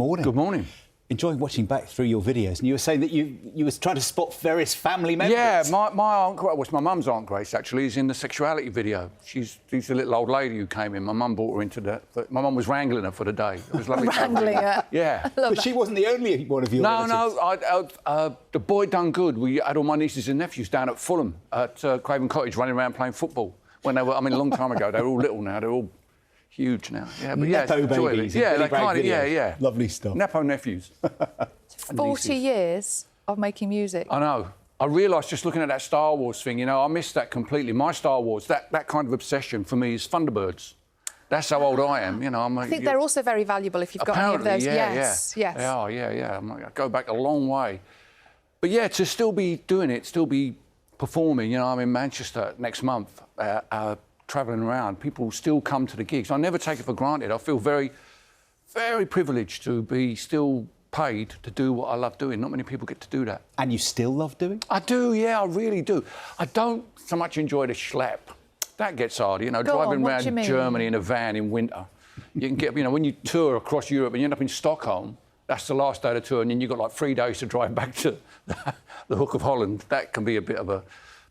Morning. Good morning. Enjoying watching back through your videos, and you were saying that you was trying to spot various family members. Yeah, my aunt, well, it's my mum's Aunt Grace, actually, is in the sexuality video. She's a little old lady who came in. My mum brought her into the... My mum was wrangling her for the day. It was lovely. Wrangling her? Yeah. But she wasn't the only one of your relatives. No, the boy done good. We had all my nieces and nephews down at Fulham, at Craven Cottage, running around playing football. When they were, I mean, a long time ago. They were all little now. They're all huge now. Yeah, but yeah, Nepo babies. Yeah, they kind of, yeah. Lovely stuff. Nepo nephews. 40 years of making music. I know. I realised just looking at that Star Wars thing, you know, I missed that completely. My Star Wars, that kind of obsession for me is Thunderbirds. That's how old I am, you know. I think they're also very valuable if you've got any of those. Yes. They are, yeah. I go back a long way. But yeah, to still be doing it, still be performing, you know, I'm in Manchester next month, travelling around. People still come to the gigs. I never take it for granted. I feel very, very privileged to be still paid to do what I love doing. Not many people get to do that. And you still love doing? I do, yeah, I really do. I don't so much enjoy the schlep. That gets hard, you know, driving around Germany in a van in winter. You can get, you know, when you tour across Europe and you end up in Stockholm, that's the last day of the tour, and then you've got like 3 days to drive back to the Hook of Holland. That can be a bit of a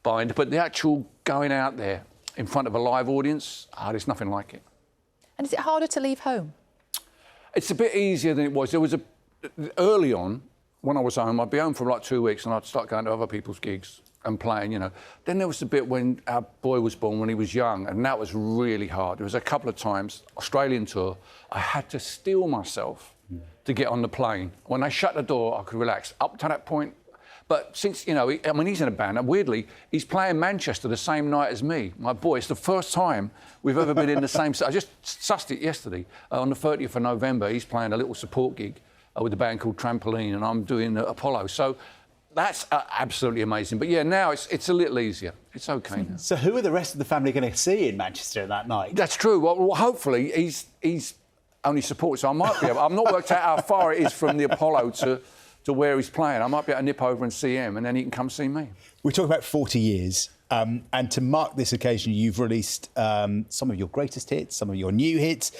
bind. But the actual going out there in front of a live audience, there's nothing like it. And is it harder to leave home? It's a bit easier than it was. There was early on, when I was home, I'd be home for like 2 weeks and I'd start going to other people's gigs and playing, you know. Then there was the bit when our boy was born, when he was young, and that was really hard. There was a couple of times, Australian tour, I had to steel myself to get on the plane. When they shut the door, I could relax. Up to that point, but since, you know, I mean, he's in a band, and weirdly, he's playing Manchester the same night as me, my boy. It's the first time we've ever been in the same... I just sussed it yesterday. On the 30th of November, he's playing a little support gig with a band called Trampoline, and I'm doing Apollo. So that's absolutely amazing. But yeah, now it's a little easier. It's OK now. So who are the rest of the family going to see in Manchester that night? That's true. Well, hopefully he's only supports, so I might be able... I've not worked out how far it is from the Apollo to where he's playing. I might be able to nip over and see him, and then he can come see me. We're talking about 40 years, and to mark this occasion, you've released some of your greatest hits, some of your new hits.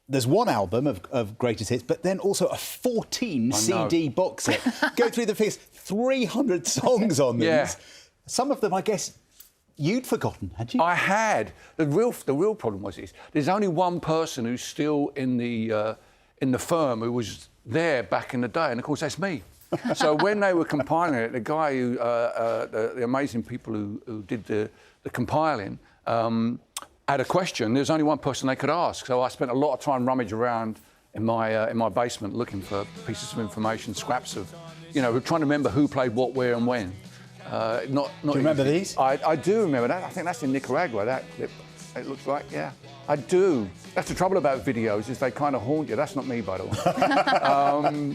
There's one album of greatest hits, but then also a 14 CD box set. Go through the figures, 300 songs on these. Yeah. Some of them, I guess, you'd forgotten, had you? I had. The real problem was this: there's only one person who's still in the firm who was there back in the day, and of course that's me. So when they were compiling it, the guy who, the amazing people who did the compiling, had a question. There's only one person they could ask, so I spent a lot of time rummaging around in my basement looking for pieces of information, scraps of, you know, trying to remember who played what, where, and when. Do you remember these? I do remember that. I think that's in Nicaragua. That clip. It looks like, yeah. I do. That's the trouble about videos, is they kind of haunt you. That's not me, by the way.